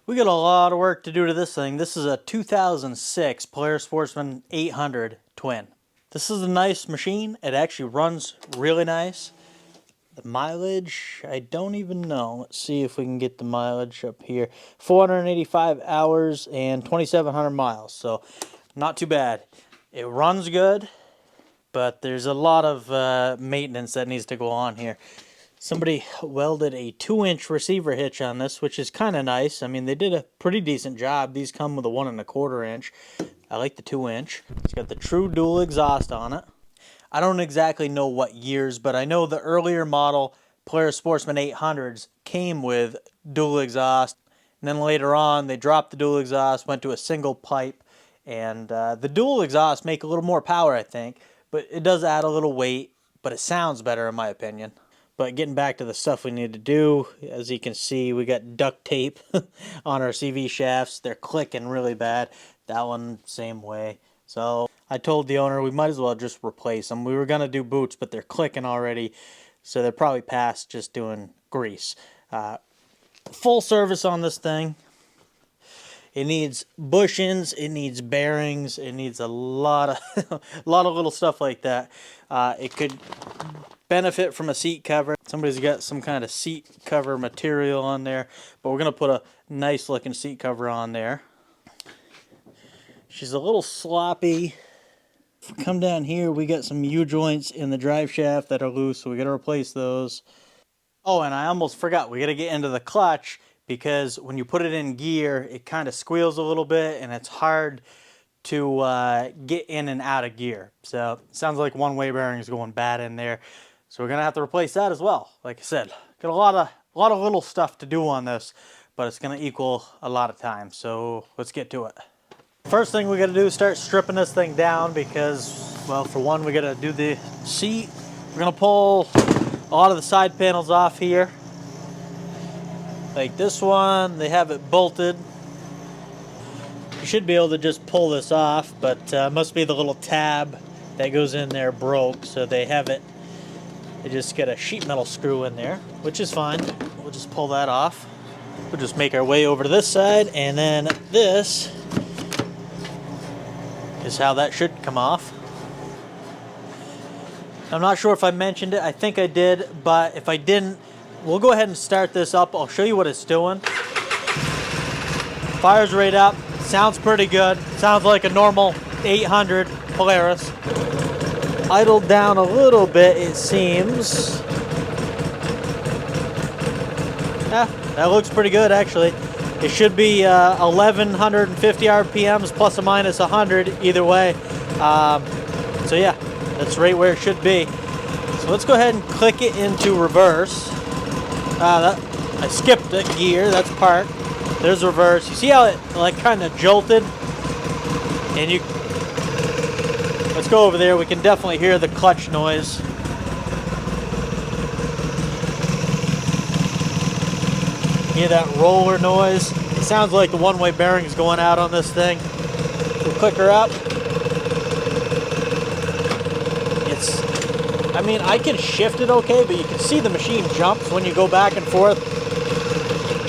We got a lot of work to do to this thing. This is a 2006 Polaris Sportsman 800 twin. This is a nice machine. It actually runs really nice. The mileage, I don't even know. Let's see if we can get the mileage up here. 485 hours and 2,700 miles. So not too bad. It runs good, but there's a lot of maintenance that needs to go on here. Somebody welded a 2-inch receiver hitch on this, which is kind of nice. I mean, they did a pretty decent job. These come with a 1¼ inch. I like the 2-inch. It's got the true dual exhaust on it. I don't exactly know what years, but I know the earlier model Polaris Sportsman 800s came with dual exhaust. And then later on, they dropped the dual exhaust, went to a single pipe. And the dual exhaust make a little more power, I think. But it does add a little weight, but it sounds better in my opinion. But getting back to the stuff we need to do, as you can see, we got duct tape on our CV shafts. They're clicking really bad. That one, same way. So I told the owner we might as well just replace them. We were going to do boots, but they're clicking already. So they're probably past just doing grease. Full service on this thing. It needs bushings, it needs bearings, it needs a lot of a lot of little stuff like that. It could benefit from a seat cover. Somebody's got some kind of seat cover material on there, but we're going to put a nice looking seat cover on there. She's a little sloppy. If we come down here, we got some U-joints in the drive shaft that are loose, so we got to replace those. Oh, and I almost forgot, we got to get into the clutch, because when you put it in gear, it kind of squeals a little bit, and it's hard to get in and out of gear. So it sounds like one-way bearing is going bad in there. So we're gonna have to replace that as well. Like I said, got a lot of little stuff to do on this, but it's gonna equal a lot of time. So let's get to it. First thing we gotta do is start stripping this thing down because, well, for one, we gotta do the seat. We're gonna pull a lot of the side panels off here. Like this one, they have it bolted. You should be able to just pull this off, but must be the little tab that goes in there broke, so they have it. They just get a sheet metal screw in there, which is fine. We'll just pull that off. We'll just make our way over to this side, and then this is how that should come off. I'm not sure if I mentioned it. I think I did, but if I didn't, we'll go ahead and start this up. I'll show you what it's doing. Fires right up. Sounds pretty good. Sounds like a normal 800 Polaris. Idled down a little bit, it seems. Yeah, that looks pretty good actually. It should be 1150 RPMs plus or minus 100 either way. So yeah, that's right where it should be. So let's go ahead and click it into reverse. I skipped a gear, that's park. There's reverse. You see how it like kind of jolted? And you, let's go over there. We can definitely hear the clutch noise. Hear that roller noise? It sounds like the one-way bearing is going out on this thing. We'll click her up. I mean, I can shift it okay, but you can see the machine jumps when you go back and forth.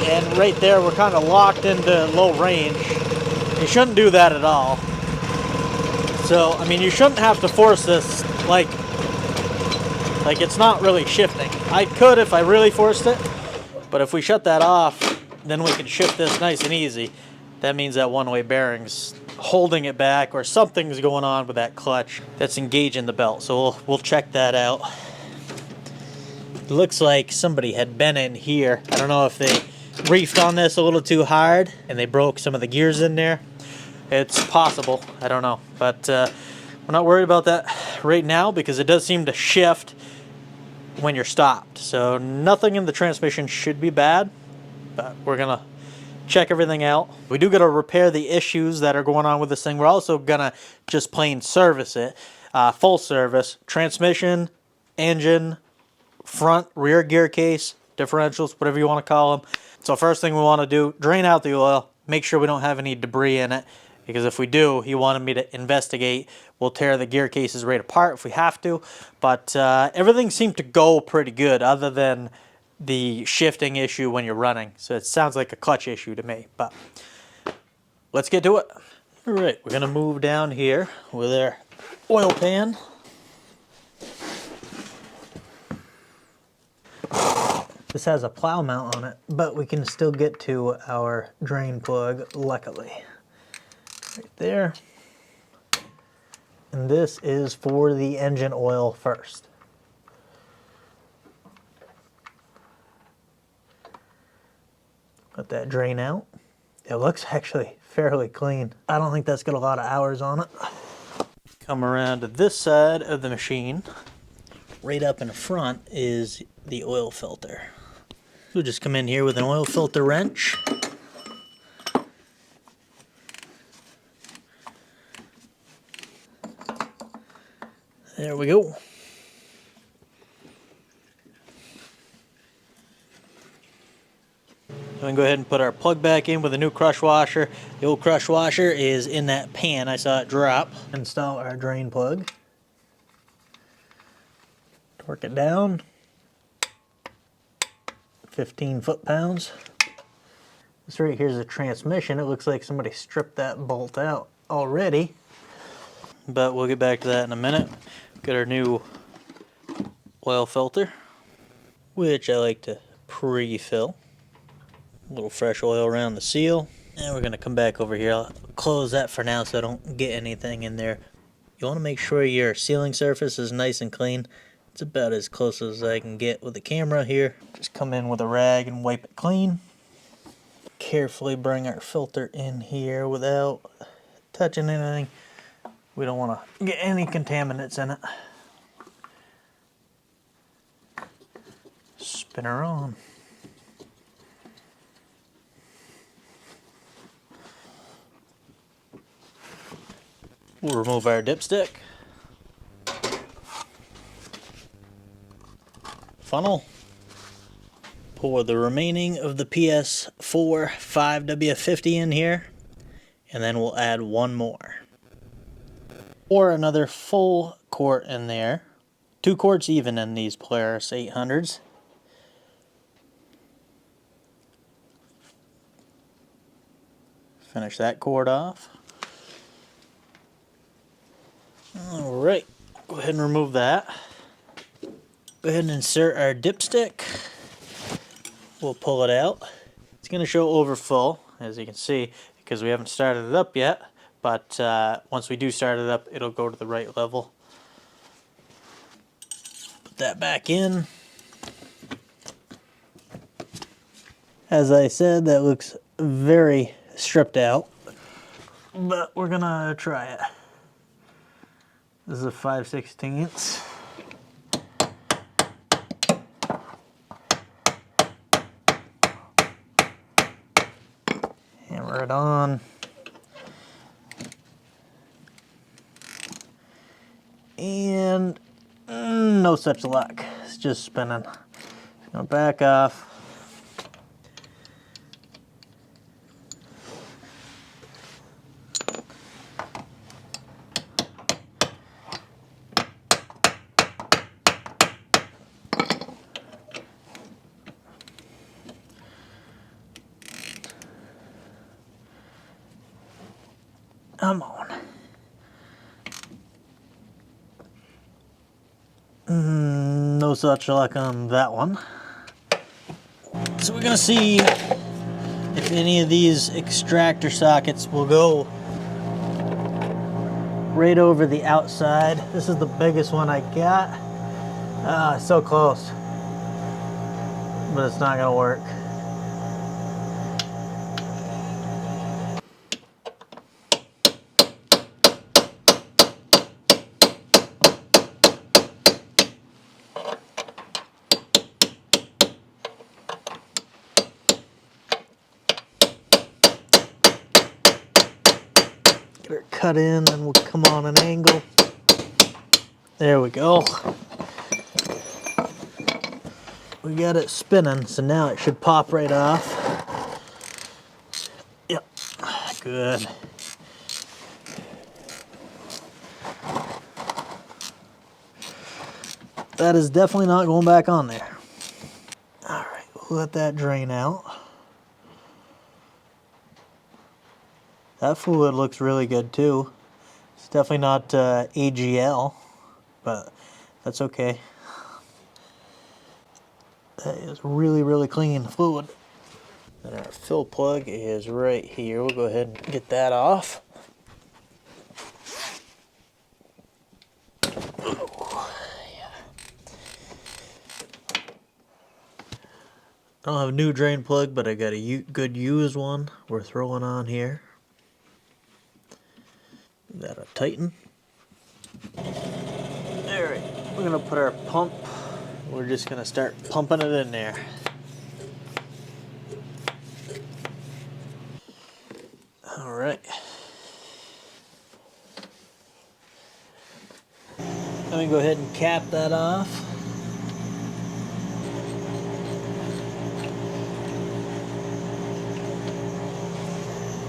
And right there, we're kind of locked into low range. You shouldn't do that at all. So, I mean, you shouldn't have to force this like it's not really shifting. I could if I really forced it, but if we shut that off, then we can shift this nice and easy. That means that one-way bearing's holding it back, or something's going on with that clutch that's engaging the belt. So we'll check that out. It looks like somebody had been in here. I don't know if they reefed on this a little too hard and they broke some of the gears in there. It's possible, I don't know, but we're not worried about that right now because it does seem to shift when you're stopped. So nothing in the transmission should be bad, but we're gonna check everything out. We do gotta repair the issues that are going on with this thing. We're also gonna just plain service it, full service, transmission, engine, front, rear gear case, differentials, whatever you want to call them. So first thing we want to do, drain out the oil, make sure we don't have any debris in it, because if we do, he wanted me to investigate. We'll tear the gear cases right apart if we have to, but everything seemed to go pretty good other than the shifting issue when you're running. So it sounds like a clutch issue to me, but let's get to it. All right, we're gonna move down here with our oil pan. This has a plow mount on it, but we can still get to our drain plug, luckily. Right there. And this is for the engine oil first. Let that drain out. It looks actually fairly clean. I don't think that's got a lot of hours on it. Come around to this side of the machine. Right up in front is the oil filter. We'll just come in here with an oil filter wrench. There we go. We can go ahead and put our plug back in with a new crush washer. The old crush washer is in that pan. I saw it drop. Install our drain plug. Torque it down. 15 foot-pounds. This right here is a transmission. It looks like somebody stripped that bolt out already. But we'll get back to that in a minute. Got our new oil filter, which I like to pre-fill. A little fresh oil around the seal. And we're going to come back over here. I'll close that for now so I don't get anything in there. You want to make sure your sealing surface is nice and clean. It's about as close as I can get with the camera here. Just come in with a rag and wipe it clean. Carefully bring our filter in here without touching anything. We don't want to get any contaminants in it. Spin her on. We'll remove our dipstick. Funnel. Pour the remaining of the PS4 5W50 in here, and then we'll add one more. Or another full quart in there. 2 quarts even in these Polaris 800s. Finish that quart off. Alright, go ahead and remove that. Go ahead and insert our dipstick. We'll pull it out. It's going to show overfull, as you can see, because we haven't started it up yet. But once we do start it up, it'll go to the right level. Put that back in. As I said, that looks very stripped out. But we're going to try it. This is a 5/16. Hammer it on. And no such luck. It's just spinning. It's gonna back off. Come on. No such luck on that one. So we're gonna see if any of these extractor sockets will go right over the outside. This is the biggest one I got. So close, but it's not gonna work. Get her cut in, and we'll come on an angle. There we go. We got it spinning, so now it should pop right off. Yep, good. That is definitely not going back on there. All right. let that drain out. That fluid looks really good too. It's definitely not AGL, but that's okay. That is really, really clean fluid. And our fill plug is right here. We'll go ahead and get that off. I don't have a new drain plug, but I got a good used one we're throwing on here. That'll tighten. Alright, we're going to put our pump. We're just going to start pumping it in there. Alright. Let me go ahead and cap that off.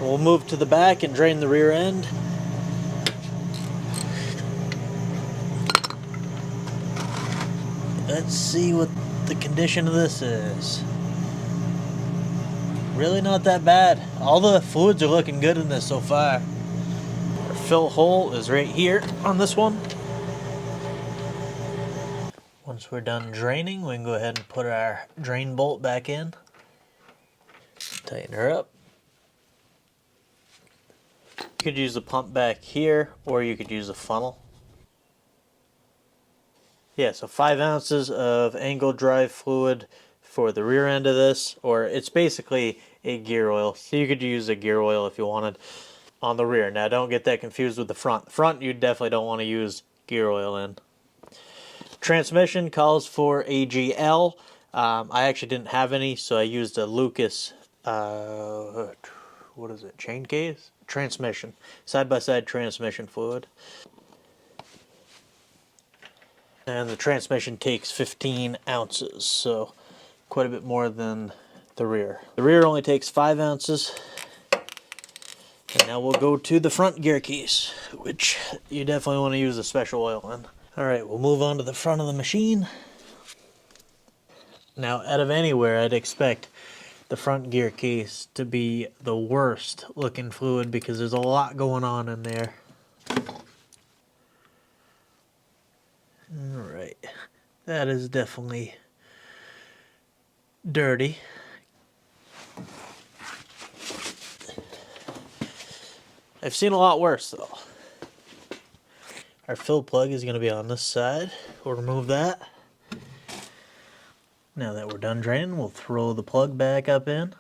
We'll move to the back and drain the rear end. Let's see what the condition of this is. Really not that bad. All the fluids are looking good in this so far. Our fill hole is right here on this one. Once we're done draining, we can go ahead and put our drain bolt back in. Tighten her up. You could use the pump back here, or you could use a funnel. Yeah, so 5 ounces of angle drive fluid for the rear end of this, or it's basically a gear oil. So you could use a gear oil if you wanted on the rear. Now don't get that confused with the front. The front you definitely don't want to use gear oil in. Transmission calls for AGL. I actually didn't have any, so I used a Lucas, what is it, chain case? Transmission, side-by-side transmission fluid. And the transmission takes 15 ounces, so quite a bit more than the rear. The rear only takes 5 ounces. And now we'll go to the front gear case, which you definitely want to use a special oil in. Alright, we'll move on to the front of the machine. Now, out of anywhere, I'd expect the front gear case to be the worst looking fluid because there's a lot going on in there. Alright, that is definitely dirty. I've seen a lot worse though. Our fill plug is going to be on this side. We'll remove that. Now that we're done draining, we'll throw the plug back up in.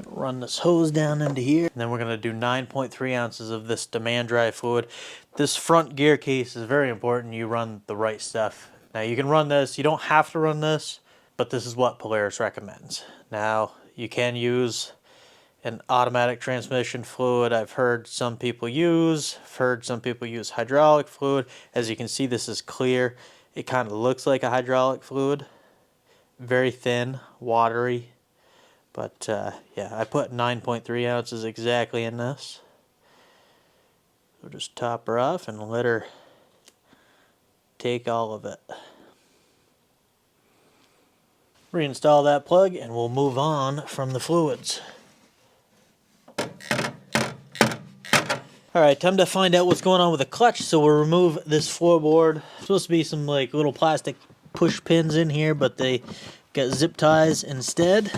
Run this hose down into here. And then we're going to do 9.3 ounces of this demand dry fluid. This front gear case is very important. You run the right stuff. Now you can run this. You don't have to run this, but this is what Polaris recommends. Now you can use an automatic transmission fluid. I've heard some people use hydraulic fluid. As you can see, this is clear. It kind of looks like a hydraulic fluid. Very thin, watery. But yeah, I put 9.3 ounces exactly in this. So just top her off and let her take all of it. Reinstall that plug and we'll move on from the fluids. Alright, time to find out what's going on with the clutch. So we'll remove this floorboard. There's supposed to be some like little plastic push pins in here, but they got zip ties instead.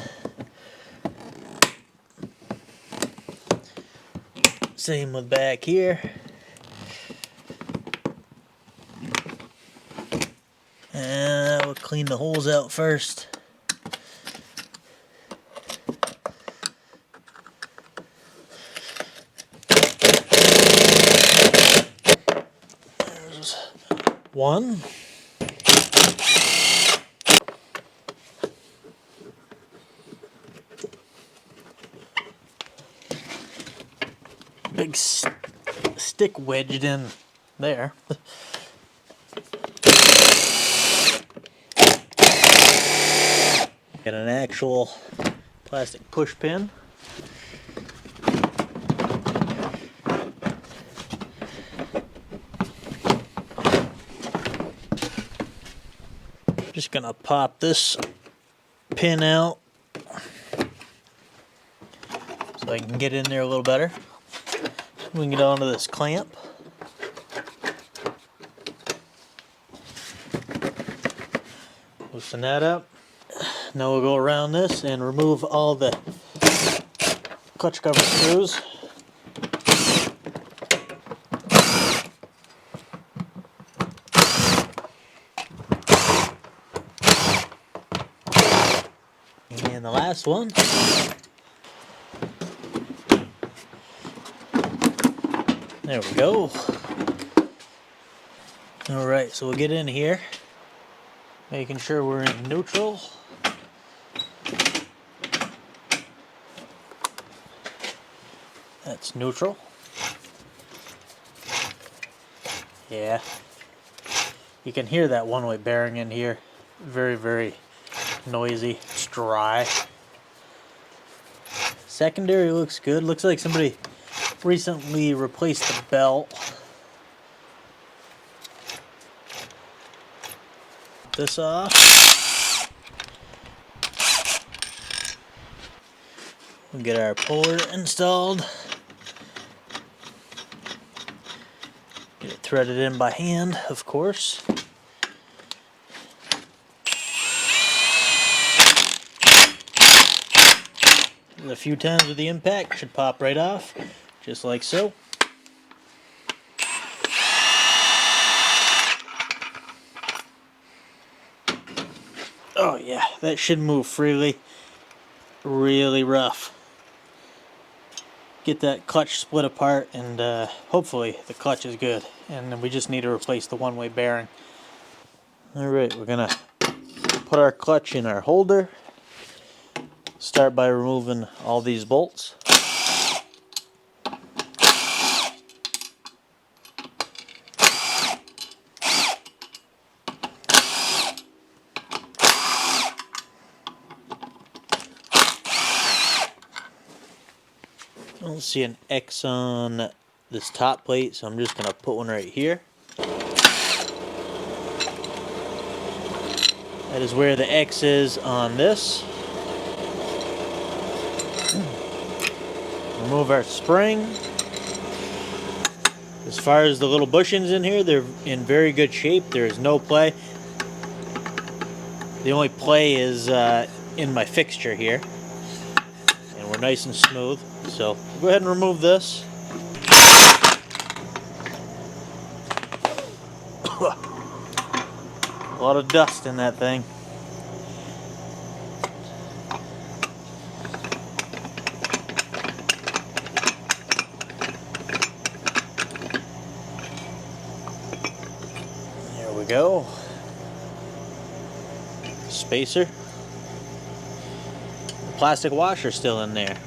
Same with back here. And we'll clean the holes out first. There's one. Big stick wedged in there. Got an actual plastic push pin. Just gonna pop this pin out so I can get in there a little better. We can get onto this clamp. Loosen that up. Now we'll go around this and remove all the clutch cover screws. And the last one. There we go. Alright, so we'll get in here, making sure we're in neutral. That's neutral. Yeah. You can hear that one-way bearing in here. Very, very noisy. It's dry. Secondary looks good. Looks like somebody recently replaced the belt. This off. We'll get our puller installed. Get it threaded in by hand, of course. A few times with the impact, should pop right off, just like so. Oh yeah, that should move freely. Really rough. Get that clutch split apart, and hopefully the clutch is good. And then we just need to replace the one-way bearing. Alright, we're gonna put our clutch in our holder. Start by removing all these bolts. I don't see an X on this top plate, so I'm just going to put one right here. That is where the X is on this. Remove our spring. As far as the little bushings in here, they're in very good shape. There is no play. The only play is in my fixture here. And we're nice and smooth. So we'll go ahead and remove this. A lot of dust in that thing. There we go. Spacer. The plastic washer still in there.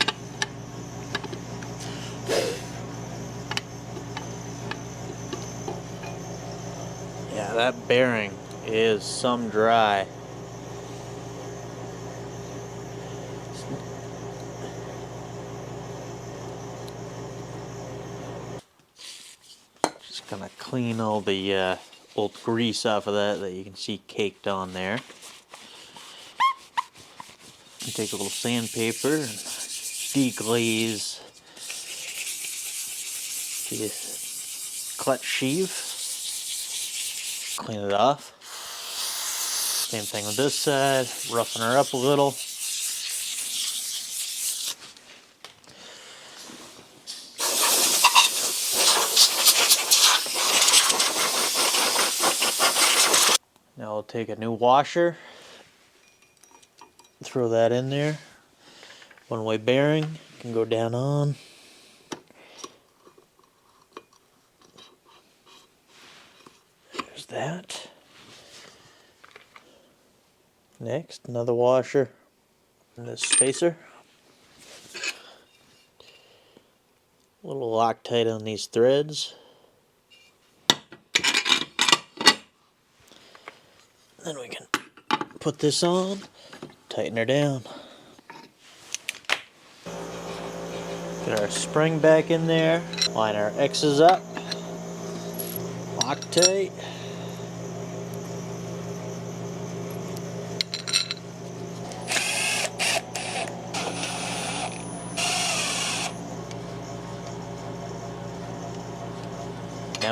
Yeah, that bearing is some dry. Just gonna clean all the old grease off of that you can see caked on there. And take a little sandpaper and deglaze the clutch sheave. Clean it off. Same thing with this side. Roughen her up a little. Now I'll take a new washer. Throw that in there. One-way bearing can go down on. There's that. Next, another washer. And this spacer. A little Loctite on these threads. Then we can put this on, tighten her down. Get our spring back in there, line our X's up, Loctite.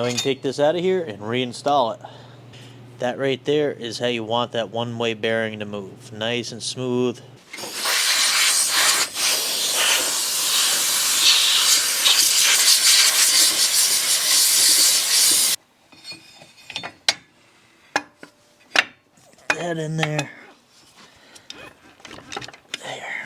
Now we can take this out of here and reinstall it. That right there is how you want that one-way bearing to move. Nice and smooth. That in there. There.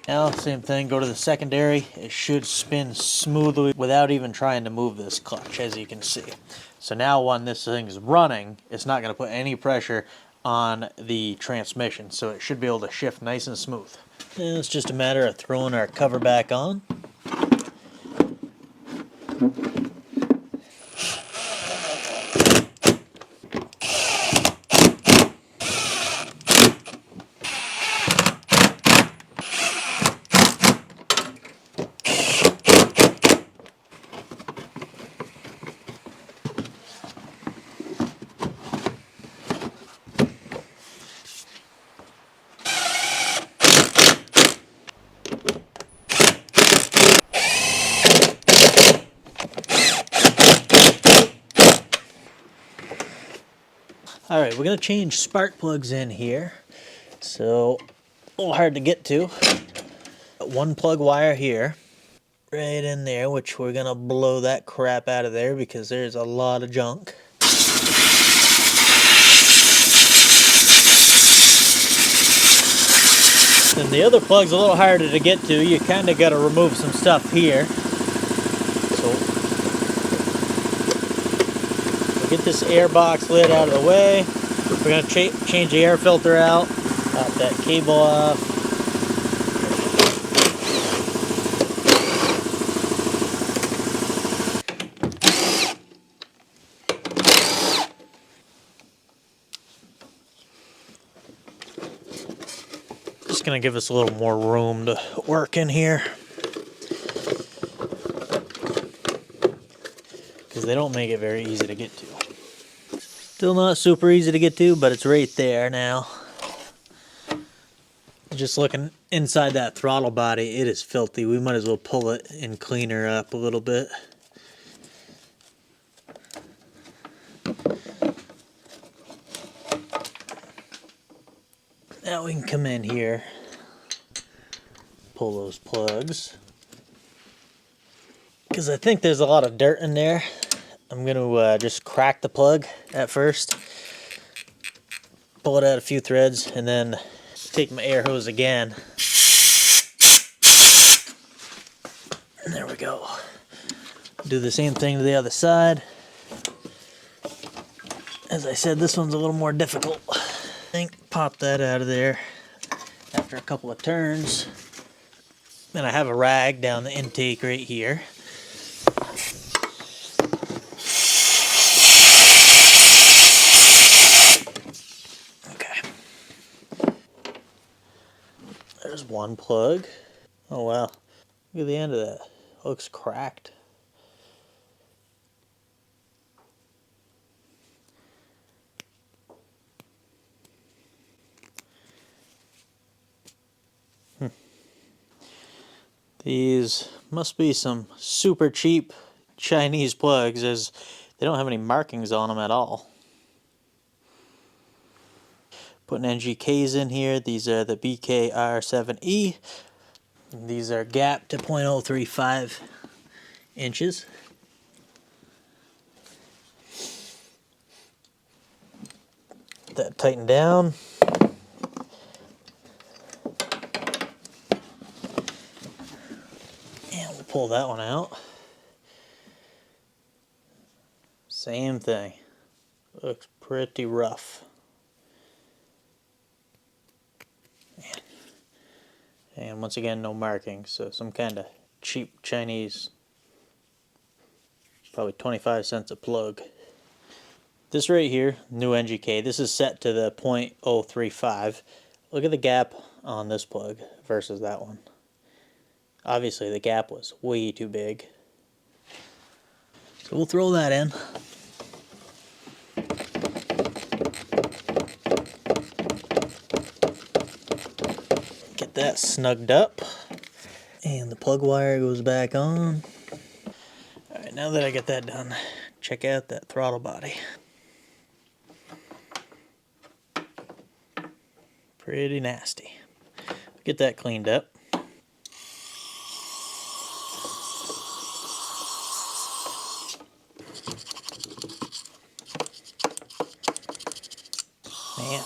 Now, same thing, go to the secondary. It should spin smoothly without even trying to move this clutch, as you can see. So now when this thing's running, it's not going to put any pressure on the transmission, so it should be able to shift nice and smooth. And it's just a matter of throwing our cover back on. Alright, we're going to change spark plugs in here. So, a little hard to get to. One plug wire here. Right in there, which we're going to blow that crap out of there because there's a lot of junk. And the other plug's a little harder to get to. You kind of got to remove some stuff here. So, we'll get this air box lid out of the way. We're going to change the air filter out. Pop that cable off. Just going to give us a little more room to work in here. Because they don't make it very easy to get to. Still not super easy to get to, but it's right there now. Just looking inside that throttle body, it is filthy. We might as well pull it and clean her up a little bit. Now we can come in here, pull those plugs. Because I think there's a lot of dirt in there. I'm going to just crack the plug at first, pull it out a few threads, and then take my air hose again. And there we go. Do the same thing to the other side. As I said, this one's a little more difficult. Pop that out of there after a couple of turns. Then I have a rag down the intake right here. There's one plug. Oh wow, look at the end of that. It looks cracked. These must be some super cheap Chinese plugs, as they don't have any markings on them at all. Putting NGKs in here. These are the BKR7E. These are gapped to 0.035 inches. Get that tightened down. And we'll pull that one out. Same thing. Looks pretty rough. And once again, no markings, so some kind of cheap Chinese, probably 25 cents a plug. This right here, new NGK, this is set to the 0.035. Look at the gap on this plug versus that one. Obviously the gap was way too big. So we'll throw that in. that snugged up. And the plug wire goes back on. Alright, now that I get that done, check out that throttle body. Pretty nasty. Get that cleaned up. Man,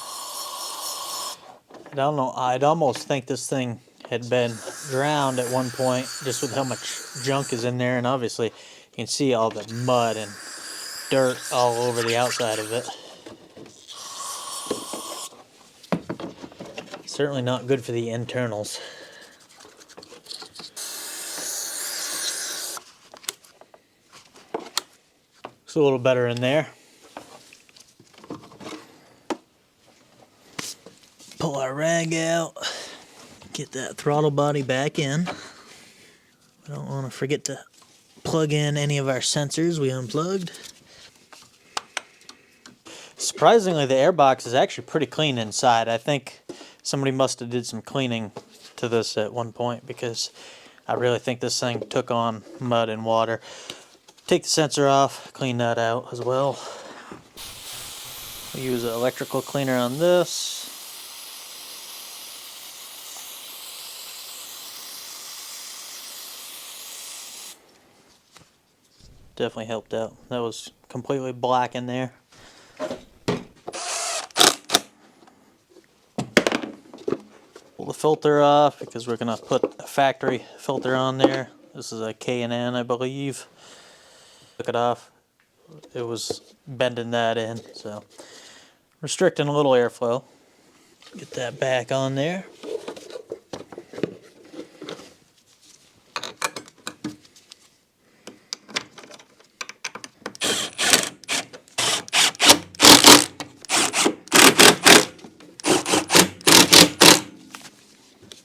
I don't know, I'd almost think this thing had been drowned at one point just with how much junk is in there, and obviously you can see all the mud and dirt all over the outside of it. Certainly not good for the internals. Looks a little better in there. Pull our rag out, get that throttle body back in. We don't want to forget to plug in any of our sensors we unplugged. Surprisingly, the airbox is actually pretty clean inside. I think somebody must have did some cleaning to this at one point, because I really think this thing took on mud and water. Take the sensor off, clean that out as well. We use an electrical cleaner on this. Definitely helped out. That was completely black in there. Pull the filter off because we're going to put a factory filter on there. This is a K&N, I believe. Took it off. It was bending that in, so restricting a little airflow. Get that back on there.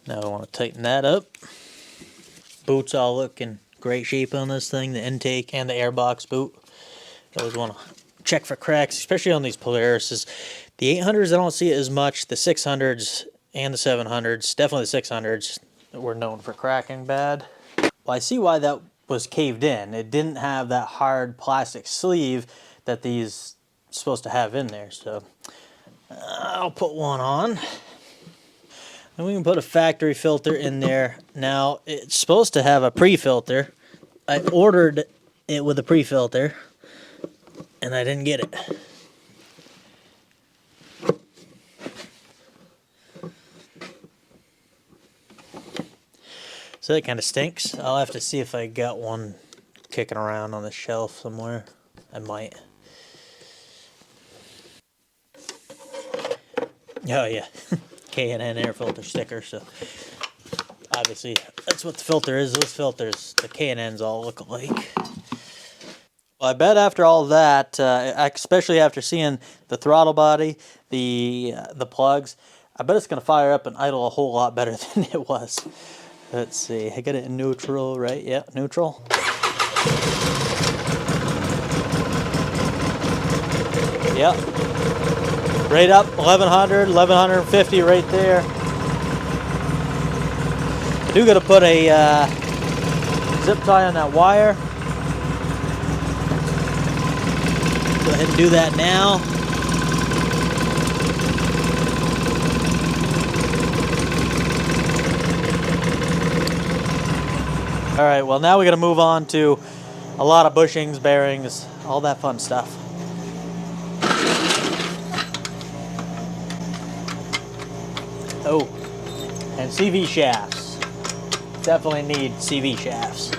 Now I want to tighten that up. Boots all look in great shape on this thing, the intake and the airbox boot. I always want to check for cracks, especially on these Polarises. The 800s, I don't see it as much. The 600s and the 700s, definitely the 600s, were known for cracking bad. Well, I see why that was caved in. It didn't have that hard plastic sleeve that these are supposed to have in there. So I'll put one on. And we can put a factory filter in there. Now, it's supposed to have a pre-filter. I ordered it with a pre-filter, and I didn't get it. So that kind of stinks. I'll have to see if I got one kicking around on the shelf somewhere. I might. Oh yeah, K&N air filter sticker. So obviously that's what the filter is. Those filters, the K&Ns all look alike. Well, I bet after all that, especially after seeing the throttle body, the plugs, I bet it's going to fire up and idle a whole lot better than it was. Let's see, I got it in neutral, right? Yeah, neutral. Yep. Right up, 1100, 1150 right there. I do got to put a zip tie on that wire. Go ahead and do that now. All right, well now we got to move on to a lot of bushings, bearings, all that fun stuff. Oh, and CV shafts. Definitely need CV shafts.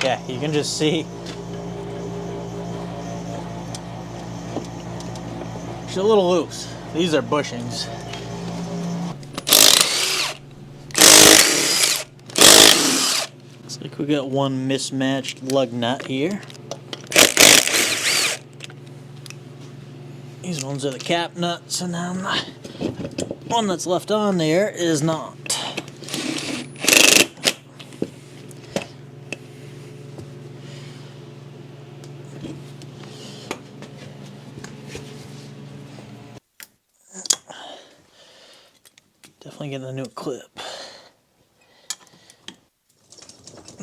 Yeah, you can just see it's a little loose. These are bushings. Looks like we got one mismatched lug nut here. These ones are the cap nuts, and then the one that's left on there is not. Definitely getting a new clip.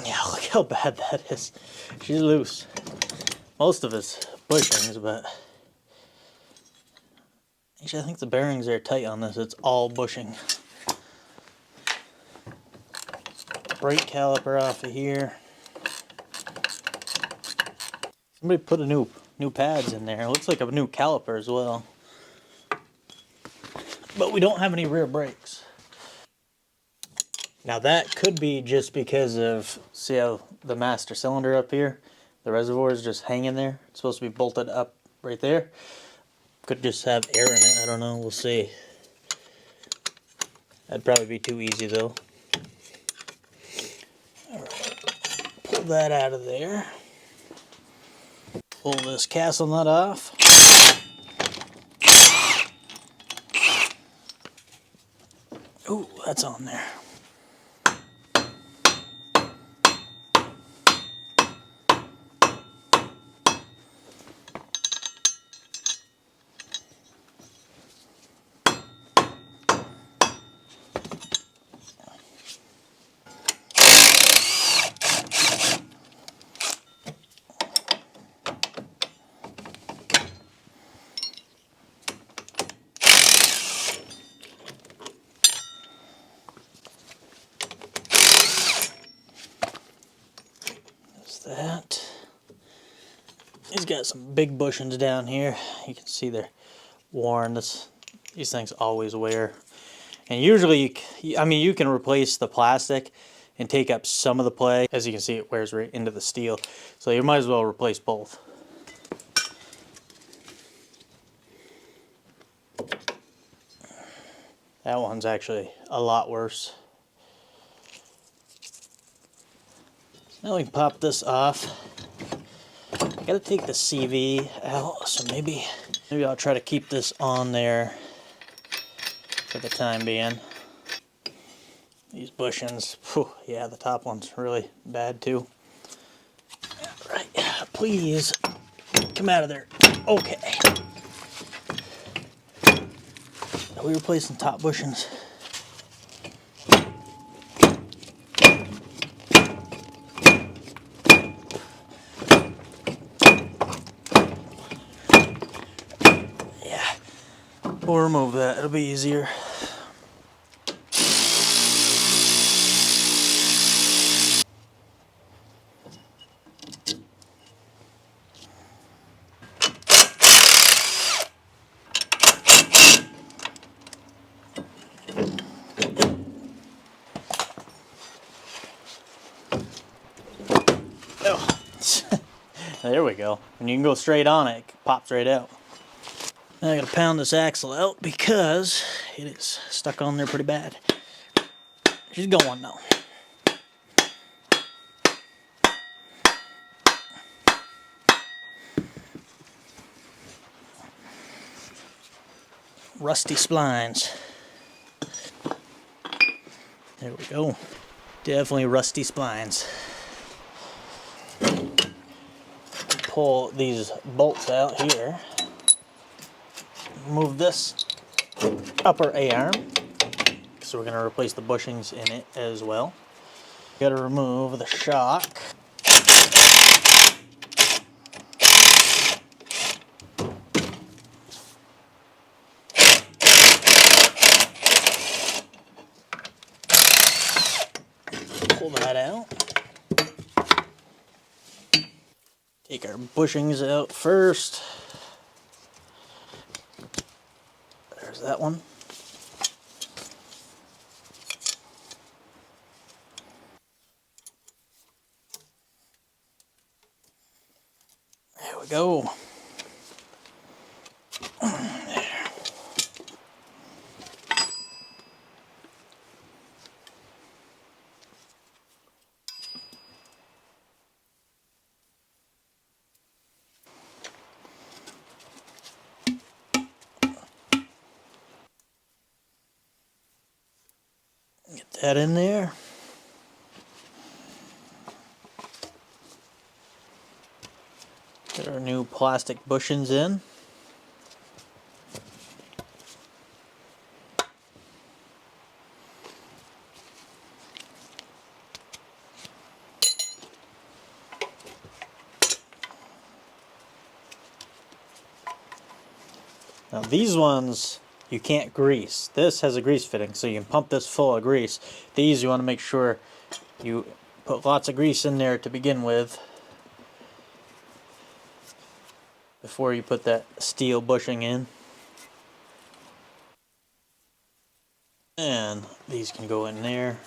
Yeah, look how bad that is. She's loose. Most of it's bushings, but actually I think the bearings are tight on this. It's all bushing. Brake caliper off of here. Somebody put a new pads in there. It looks like a new caliper as well. But we don't have any rear brakes. Now that could be just because of, see how the master cylinder up here, the reservoir is just hanging there. It's supposed to be bolted up right there. Could just have air in it, I don't know, we'll see. That'd probably be too easy though. Alright, pull that out of there. Pull this castle nut off. Ooh, that's on there. That. He's got some big bushings down here. You can see they're worn. These things always wear. And usually, you can replace the plastic and take up some of the play. As you can see, it wears right into the steel. So you might as well replace both. That one's actually a lot worse. Now we can pop this off. I gotta take the CV out, so maybe I'll try to keep this on there for the time being. These bushings, whew, yeah, the top one's really bad too. Right, please come out of there. Okay. Are we replacing top bushings? Yeah, we'll remove that. It'll be easier. Oh. There we go. And you can go straight on it. It pops right out. Now I gotta pound this axle out because it is stuck on there pretty bad. She's going though. Rusty splines. There we go. Definitely rusty splines. Pull these bolts out here. Remove this upper A-arm. So we're going to replace the bushings in it as well. Got to remove the shock. Pull that out. Take our bushings out first. There's that one. There we go. There. Get that in there. Get our new plastic bushings in. Now these ones you can't grease. This has a grease fitting, so you can pump this full of grease. These you want to make sure you put lots of grease in there to begin with before you put that steel bushing in. And these can go in there.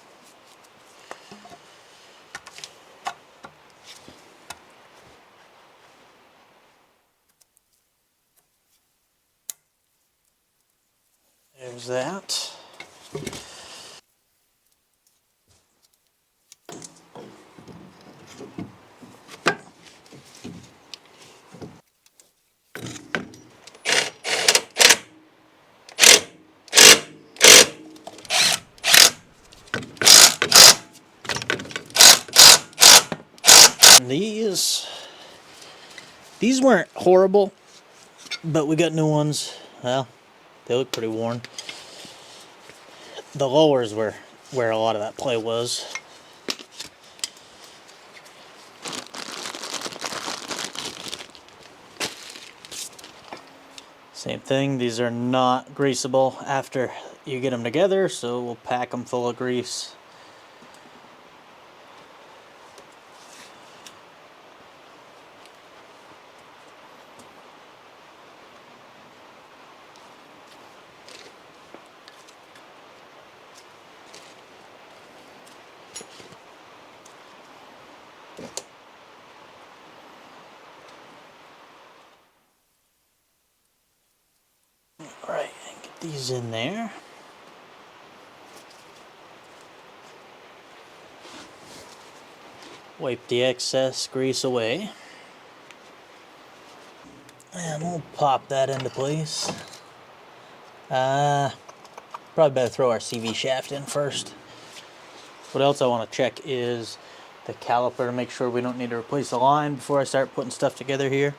There's that. And these weren't horrible, but we got new ones. Well, they look pretty worn. The lowers were where a lot of that play was. Same thing, these are not greasable after you get them together, so we'll pack them full of grease. Alright, get these in there. Wipe the excess grease away. And we'll pop that into place. Probably better throw our CV shaft in first. What else I want to check is the caliper to make sure we don't need to replace the line before I start putting stuff together here.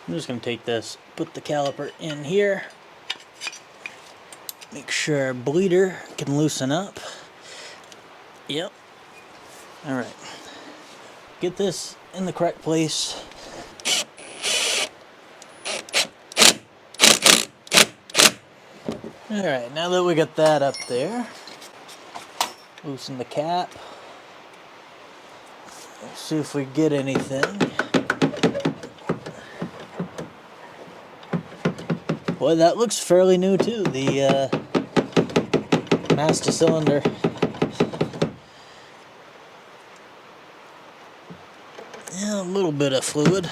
I'm just going to take this, put the caliper in here. Make sure our bleeder can loosen up. Yep. Alright. Get this in the correct place. Alright, now that we got that up there, loosen the cap. Let's see if we get anything. Boy, that looks fairly new too, the master cylinder. Yeah, a little bit of fluid.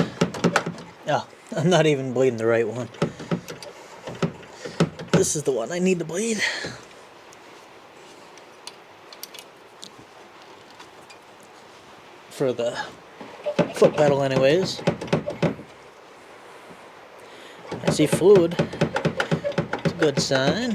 Oh, I'm not even bleeding the right one. This is the one I need to bleed. For the foot pedal anyways. I see fluid. It's a good sign.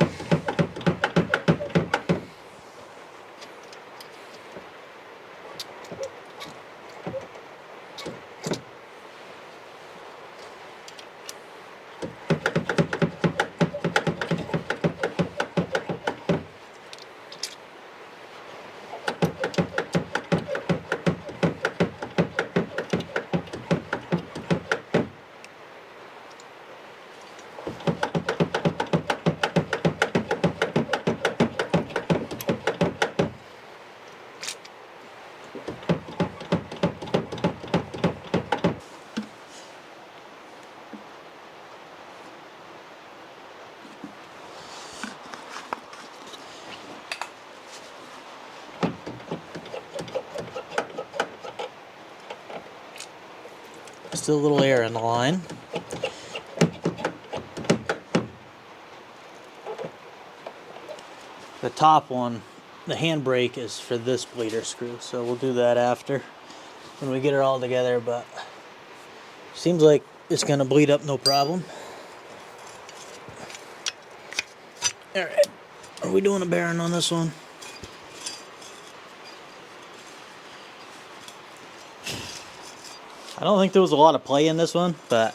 Still a little air in the line. The top one, the handbrake is for this bleeder screw, so we'll do that after when we get it all together, but seems like it's gonna bleed up no problem. Alright, are we doing a bearing on this one? I don't think there was a lot of play in this one, but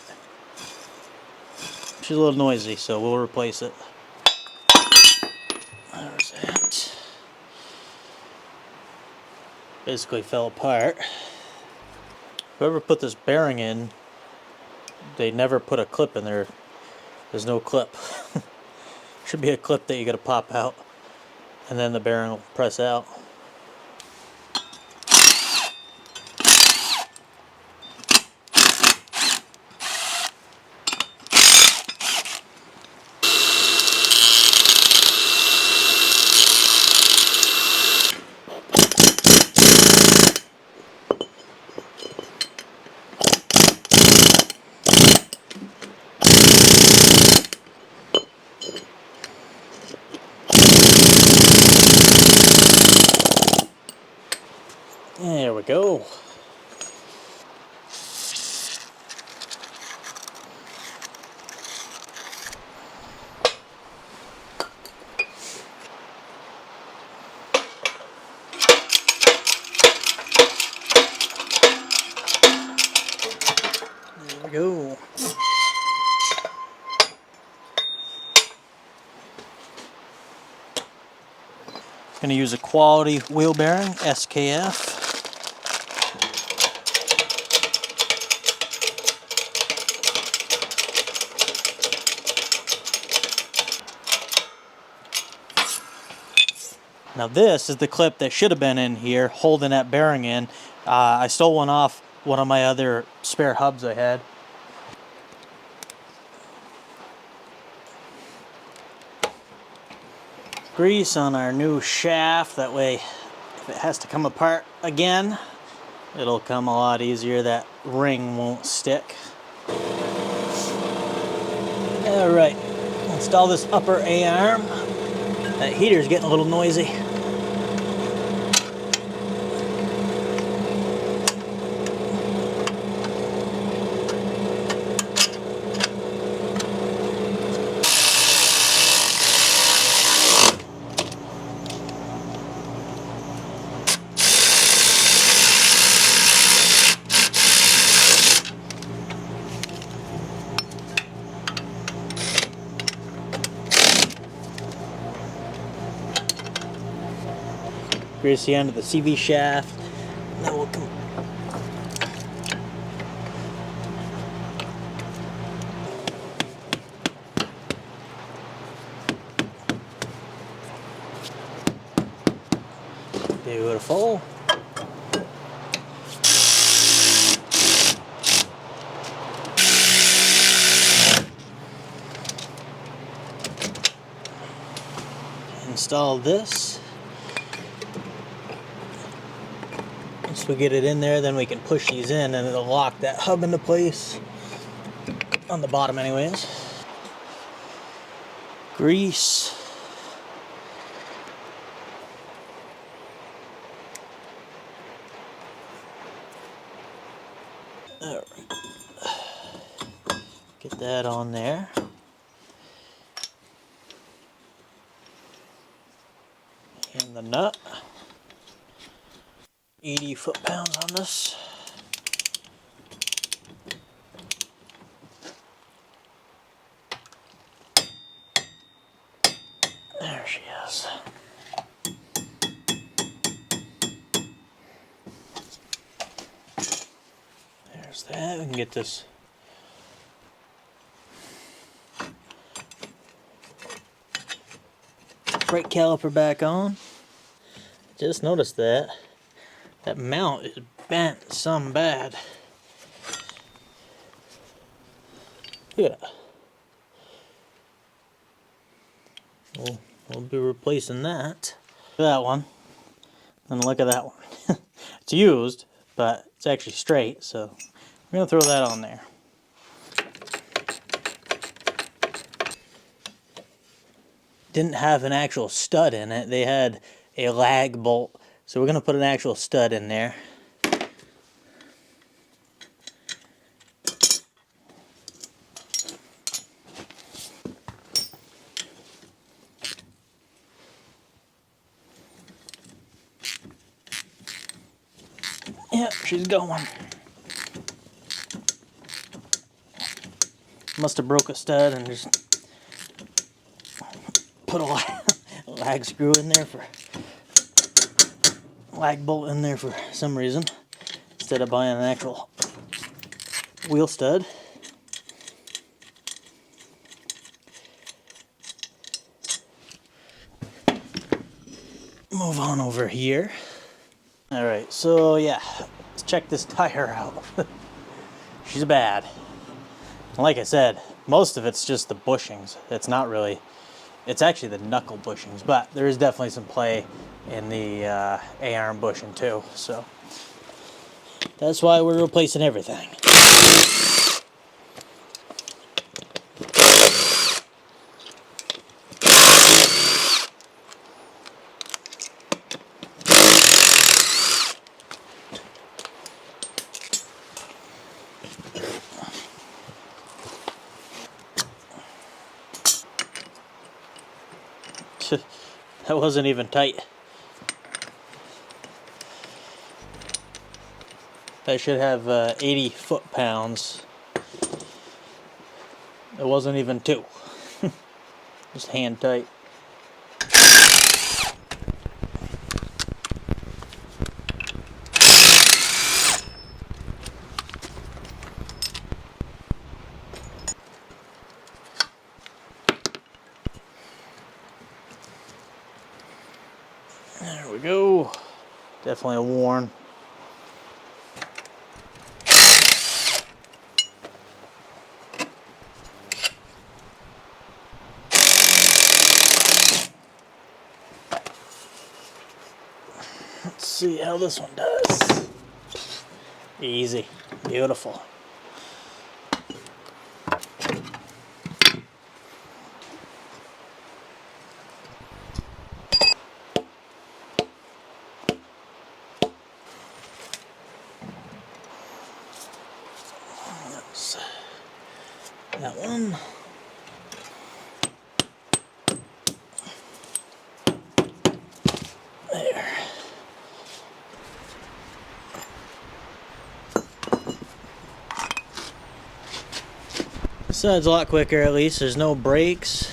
she's a little noisy, so we'll replace it. There's that. Basically fell apart. Whoever put this bearing in, they never put a clip in there there's no clip. Should be a clip that you gotta pop out, and then the bearing will press out. There we go. There we go. Going to use a quality wheel bearing, SKF. Now this is the clip that should have been in here, holding that bearing in. I stole one off one of my other spare hubs I had. Grease on our new shaft, that way if it has to come apart again, it'll come a lot easier. That ring won't stick. Alright, install this upper A-arm. That heater's getting a little noisy. Grease the end of the CV shaft. And then we'll come. Beautiful. Install this. Once we get it in there, then we can push these in and it'll lock that hub into place. On the bottom anyways. Grease. Alright. Get that on there. And the nut. 80 foot-pounds on this. There she is. There's that. We can get this brake caliper back on. Just noticed that. That mount is bent some bad. Look at that. We'll be replacing that. Look at that one. And look at that one. It's used, but it's actually straight, so we're going to throw that on there. Didn't have an actual stud in it. They had a lag bolt. So we're going to put an actual stud in there. Yep, she's going. Must have broke a stud and just put a lag screw in there for lag bolt in there for some reason instead of buying an actual wheel stud. move on over here. All right, so yeah, let's check this tire out. She's bad. Like I said, most of it's just the bushings. It's not really, it's actually the knuckle bushings, but there is definitely some play in the A-arm bushing too, so that's why we're replacing everything. That wasn't even tight. That should have 80 foot-pounds. It wasn't even 2. Just hand tight. There we go. Definitely a worn. Let's see how this one does. Easy. Beautiful. That's that one. There. This side's a lot quicker, at least. There's no brakes.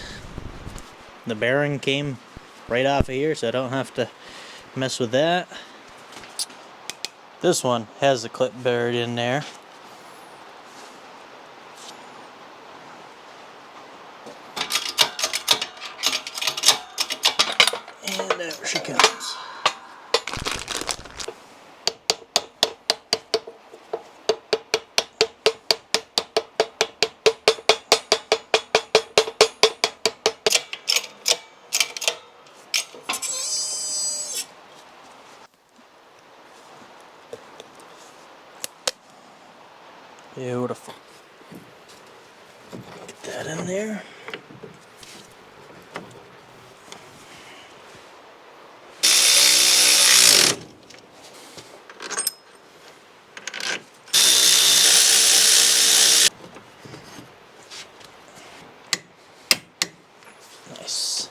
The bearing came right off of here, so I don't have to mess with that. This one has the clip buried in there. And there she comes. Beautiful. Get that in there. Nice.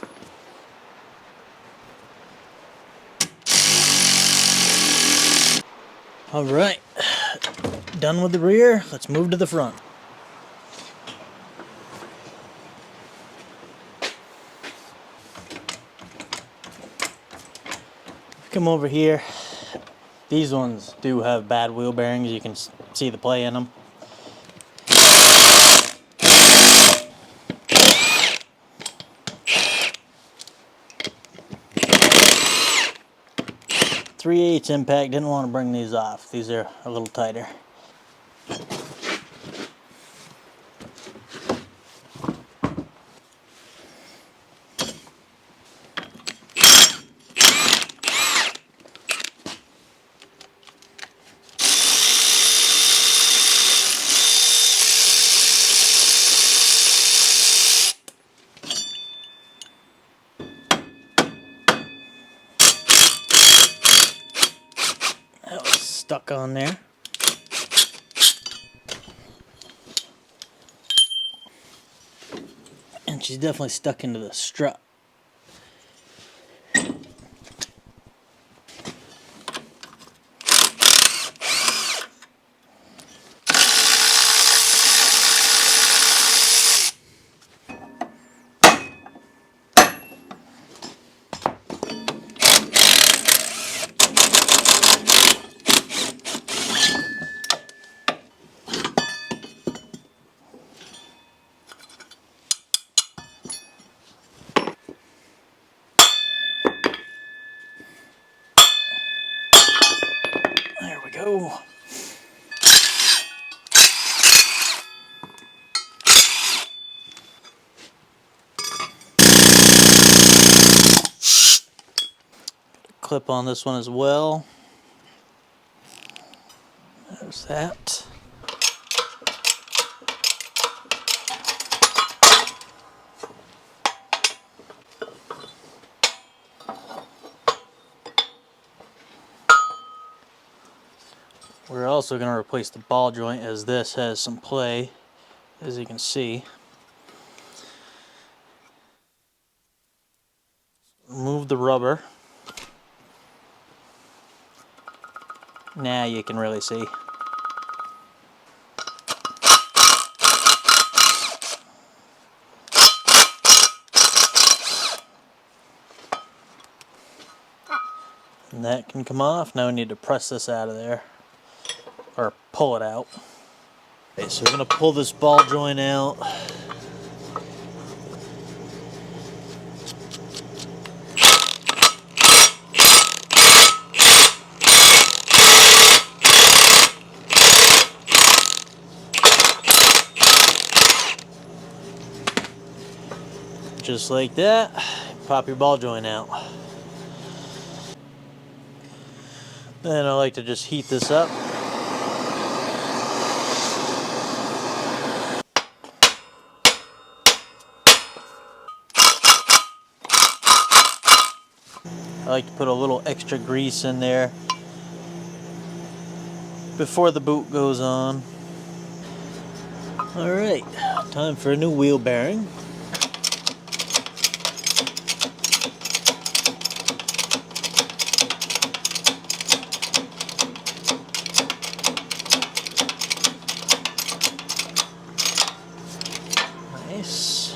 All right. Done with the rear. Let's move to the front. Come over here. These ones do have bad wheel bearings. You can see the play in them. .3/8 impact. Didn't want to bring these off. These are a little tighter. That was stuck on there. And she's definitely stuck into the strut. go. Clip on this one as well. There's that. We're also going to replace the ball joint, as this has some play, as you can see. Remove the rubber. Now you can really see. And that can come off. Now we need to press this out of there, or pull it out. Okay, so we're going to pull this ball joint out. Just like that, pop your ball joint out. Then I like to just heat this up. I like to put a little extra grease in there before the boot goes on. Alright, time for a new wheel bearing. Nice.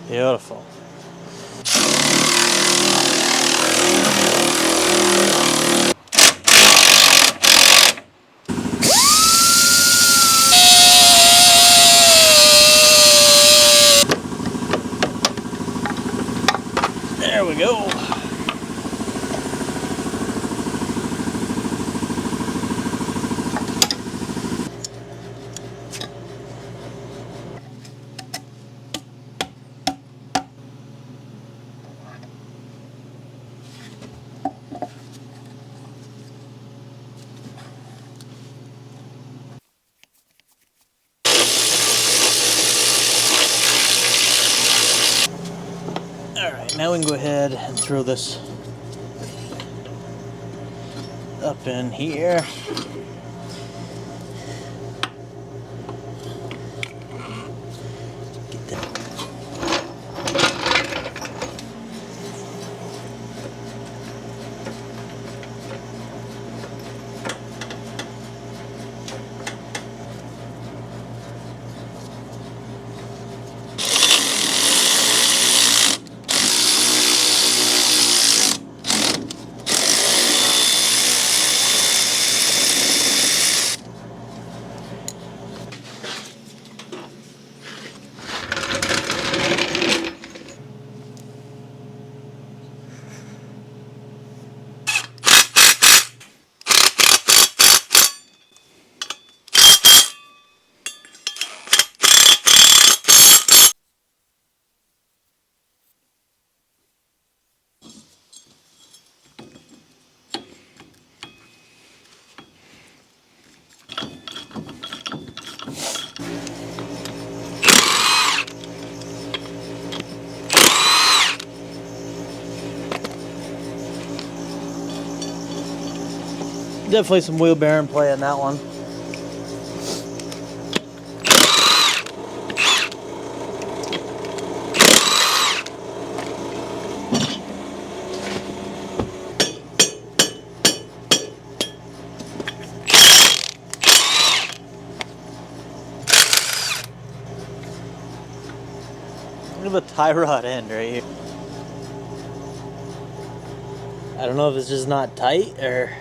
Beautiful. There we go. Alright, now we can go ahead and throw this up in here. Get that. Definitely some wheel bearing play in that one. Look at the tie rod end right here. I don't know if it's just not tight or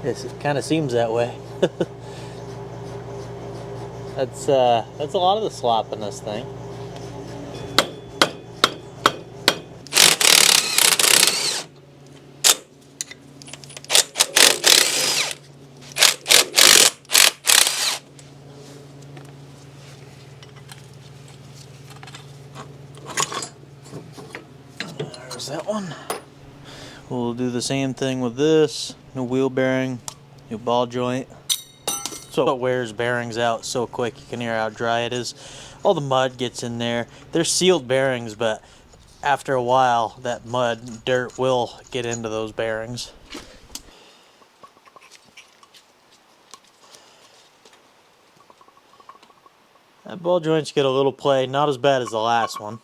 it kind of seems that way. That's a lot of the slop in this thing. that one. We'll do the same thing with this. New wheel bearing, new ball joint. So it wears bearings out so quick. You can hear how dry it is. All the mud gets in there. They're sealed bearings, but after a while, that mud and dirt will get into those bearings. That ball joints get a little play, not as bad as the last one.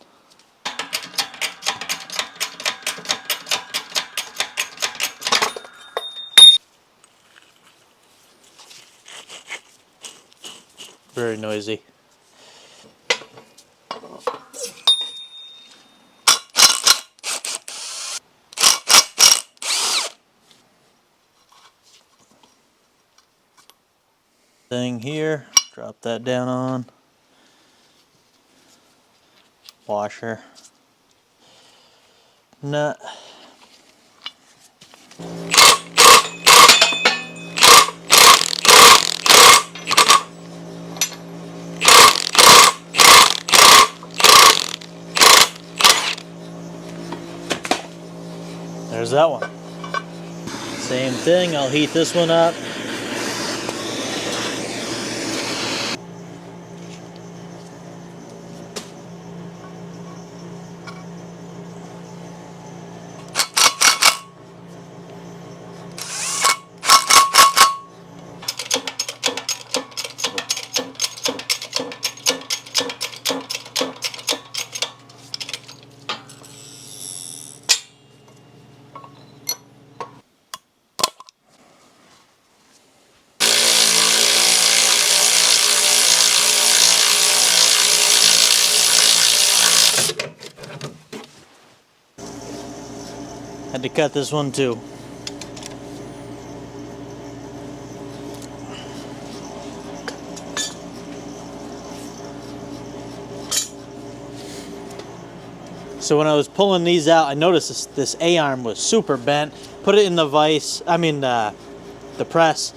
Very noisy. Thing here, drop that down on. Washer. Nut. There's that one. Same thing, I'll heat this one up. Had to cut this one too. So when I was pulling these out, I noticed this A-arm was super bent. Put it in the vise, the press,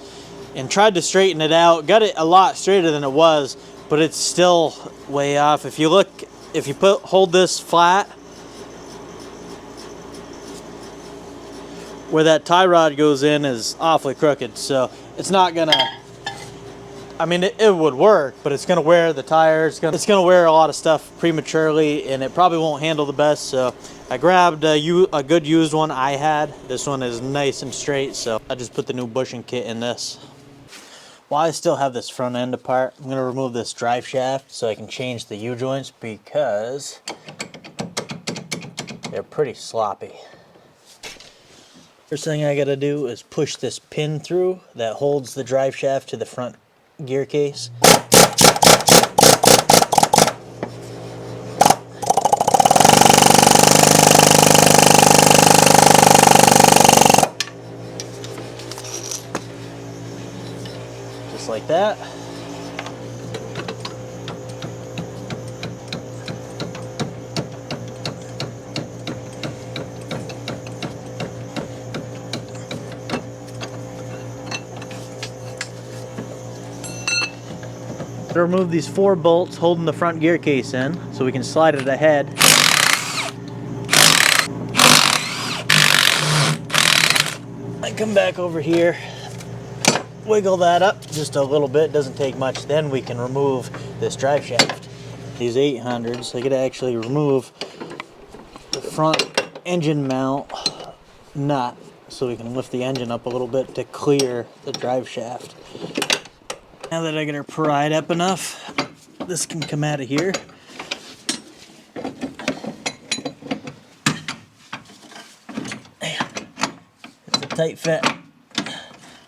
and tried to straighten it out. Got it a lot straighter than it was, but it's still way off. If you hold this flat, where that tie rod goes in is awfully crooked, so it's not gonna, it would work, but it's gonna wear the tires, it's gonna wear a lot of stuff prematurely, and it probably won't handle the best. So I grabbed a good used one I had. This one is nice and straight, so I just put the new bushing kit in this. While I still have this front end apart, I'm gonna remove this drive shaft so I can change the U-joints because they're pretty sloppy. First thing I gotta do is push this pin through that holds the drive shaft to the front gear case. Just like that. To remove these 4 bolts holding the front gear case in so we can slide it ahead. I come back over here, wiggle that up just a little bit, doesn't take much, then we can remove this drive shaft. These 800s, I could actually remove the front engine mount nut so we can lift the engine up a little bit to clear the drive shaft. Now that I get her pried up enough, this can come out of here. It's a tight fit.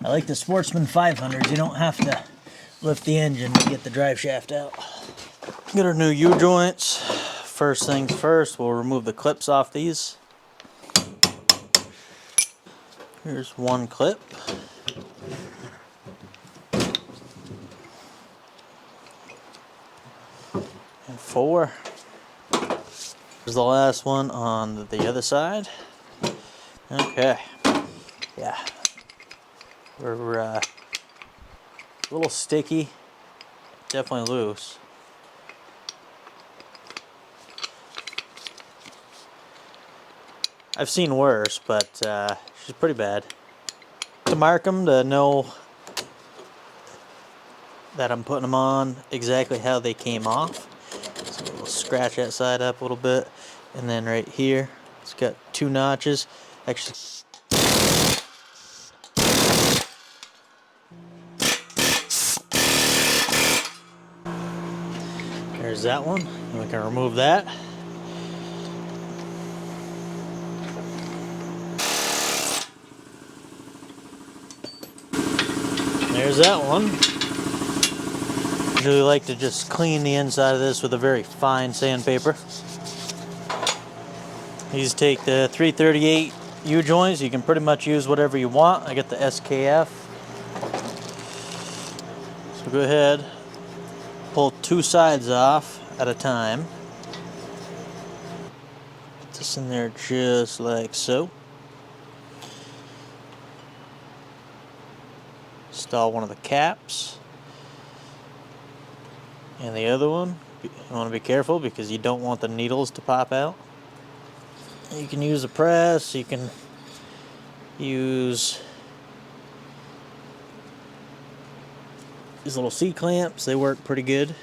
I like the Sportsman 500s. You don't have to lift the engine to get the drive shaft out. Get our new U-joints. First things first, we'll remove the clips off these. Here's one clip. And 4. Here's the last one on the other side. Okay. Yeah. We're a little sticky. Definitely loose. I've seen worse, but she's pretty bad. To mark them to know that I'm putting them on exactly how they came off. So we'll scratch that side up a little bit, and then right here it's got 2 notches. Actually, there's that one. And we can remove that. There's that one. I usually like to just clean the inside of this with a very fine sandpaper. These take the 338 U-joints. You can pretty much use whatever you want. I got the SKF. So go ahead, pull 2 sides off at a time. Put this in there just like so. Install one of the caps. And the other one, you want to be careful because you don't want the needles to pop out. You can use a press, you can use these little C-clamps, they work pretty good.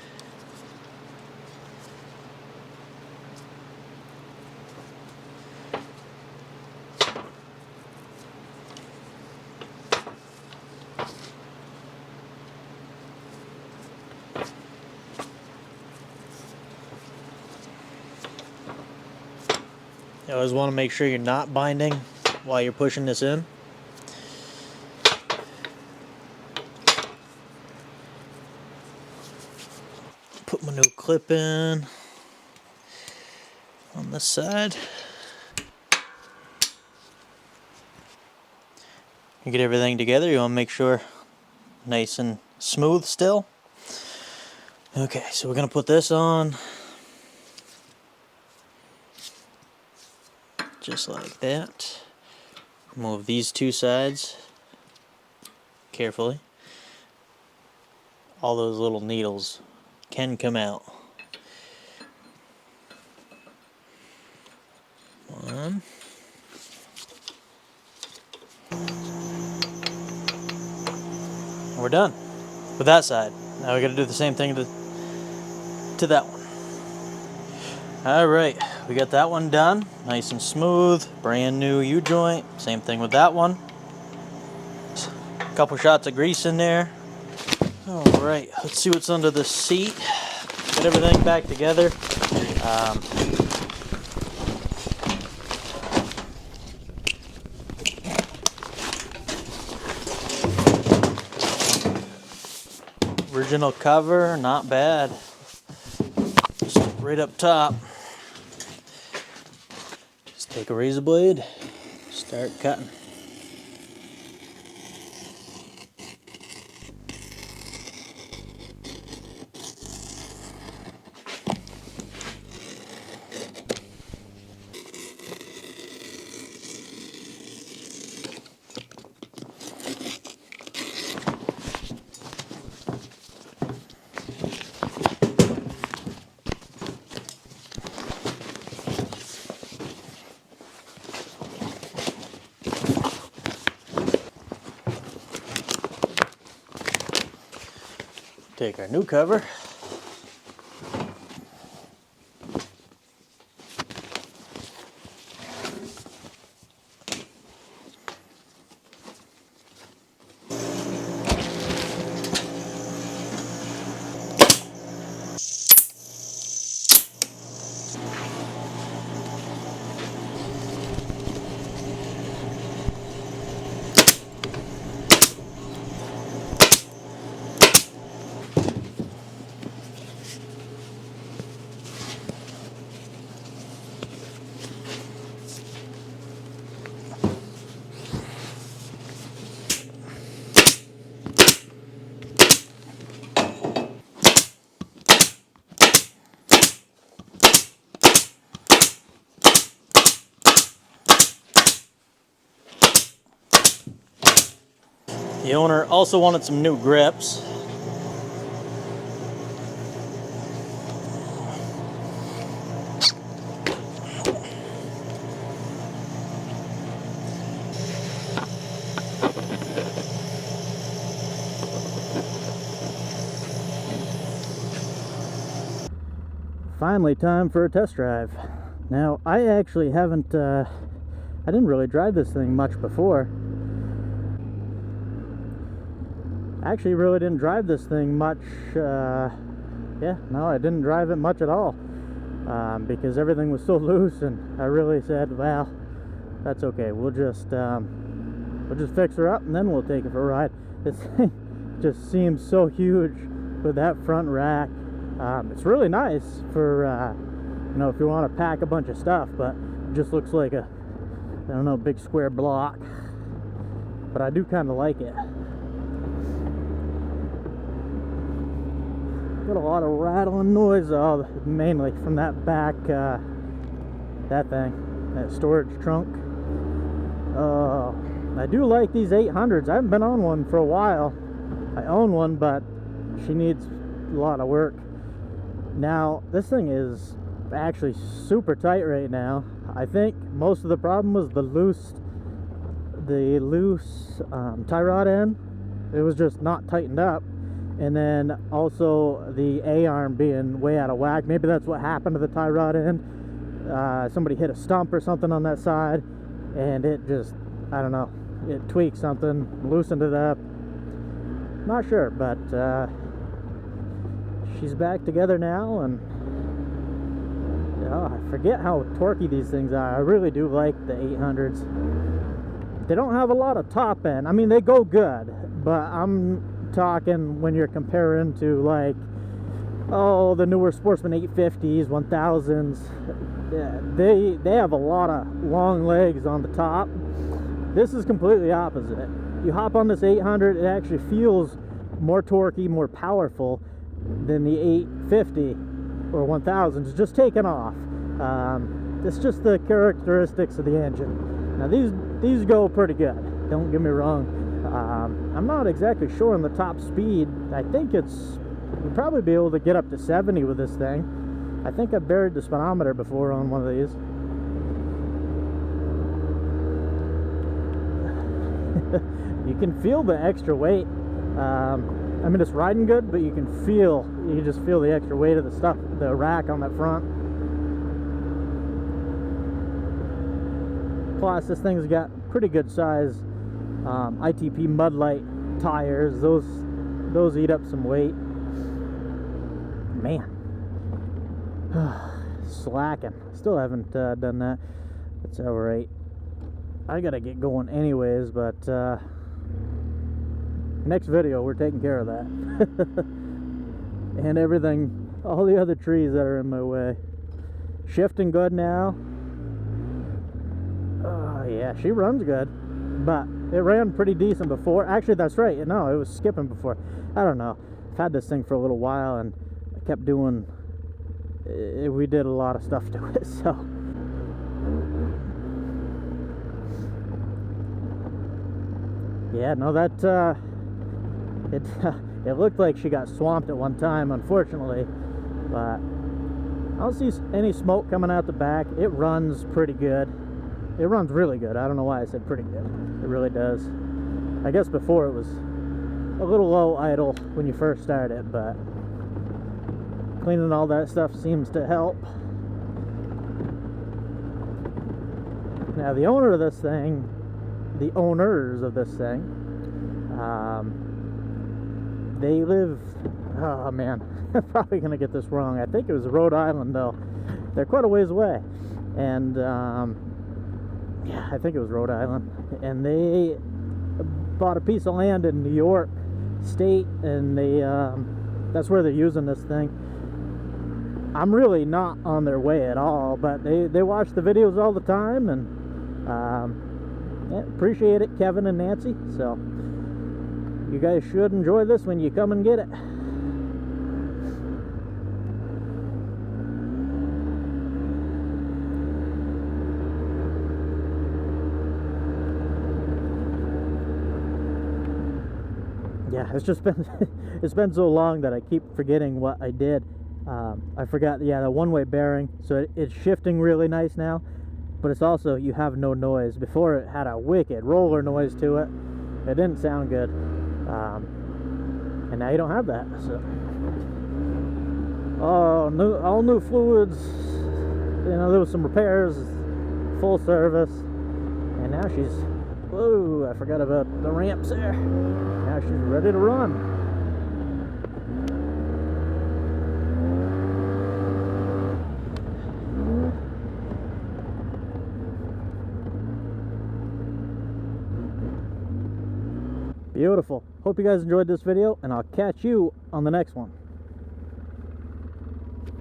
You always want to make sure you're not binding while you're pushing this in. Put my new clip in on this side. You get everything together, you want to make sure nice and smooth still. Okay, so we're going to put this on just like that. Move these 2 sides carefully. All those little needles can come out. 1. We're done with that side. Now we got to do the same thing to that one. Alright, we got that one done. Nice and smooth. Brand new U-joint. Same thing with that one. A couple shots of grease in there. Alright, let's see what's under the seat. Get everything back together. Original cover, not bad. Just right up top. Just take a razor blade, start cutting. Take our new cover. The owner also wanted some new grips. Finally, time for a test drive. Now, I actually haven't, I didn't really drive this thing much before. I actually really didn't drive this thing much, yeah, no, I didn't drive it much at all. Because everything was so loose, and I really said, well, that's okay, we'll just fix her up and then we'll take it for a ride. This thing just seems so huge with that front rack. It's really nice for, you know, if you want to pack a bunch of stuff, but it just looks like a, I don't know, big square block. But I do kind of like it. Got a lot of rattling noise, mainly from that back, that thing, that storage trunk. I do like these 800s. I haven't been on one for a while. I own one, but she needs a lot of work. Now, this thing is actually super tight right now. I think most of the problem was the loose tie rod end. It was just not tightened up. And then also the A-arm being way out of whack. Maybe that's what happened to the tie rod end. Somebody hit a stump or something on that side, and it just, I don't know, it tweaked something, loosened it up. Not sure, but she's back together now, and I forget how torquey these things are. I really do like the 800s. They don't have a lot of top end. I mean, they go good, but I'm talking when you're comparing to, like, oh, the newer Sportsman 850s, 1000s. Yeah, they have a lot of long legs on the top. This is completely opposite. You hop on this 800, it actually feels more torquey, more powerful than the 850 or 1000s. It's just taken off. It's just the characteristics of the engine. Now these go pretty good, don't get me wrong. I'm not exactly sure on the top speed. I think we'll probably be able to get up to 70 with this thing. I think I buried the speedometer before on one of these. You can feel the extra weight. I mean, it's riding good, but you just feel the extra weight of the stuff, the rack on that front. Plus, this thing's got pretty good size ITP Mudlight tires. Those eat up some weight. Man, slacking. Still haven't done that. That's alright. I gotta get going anyways, but next video we're taking care of that. And everything, all the other trees that are in my way. Shifting good now. Yeah, she runs good, but it ran pretty decent before. Actually, that's right. No, it was skipping before. I don't know. I've had this thing for a little while, and I kept doing. We did a lot of stuff to it, so. Yeah, no, that it looked like she got swamped at one time, unfortunately, but I don't see any smoke coming out the back. It runs pretty good. It runs really good. I don't know why I said pretty good. It really does. I guess before it was a little low idle when you first start it, but cleaning all that stuff seems to help. Now the owner of this thing, the owners of this thing, they live, oh man, I'm probably gonna get this wrong. I think it was Rhode Island though. They're quite a ways away, and yeah, I think it was Rhode Island, and they bought a piece of land in New York State, and they that's where they're using this thing. I'm really not on their way at all, but they watch the videos all the time, and yeah, appreciate it, Kevin and Nancy. So you guys should enjoy this when you come and get it. Yeah, it's just been it's been so long that I keep forgetting what I did. I forgot, yeah, the one-way bearing, so it's shifting really nice now, but it's also, you have no noise. Before it had a wicked roller noise to it. It didn't sound good, and now you don't have that. So All new fluids. You know, there was some repairs, full service, and now she's, whoa, I forgot about the ramps there. Now she's ready to run. Beautiful. Hope you guys enjoyed this video, and I'll catch you on the next one.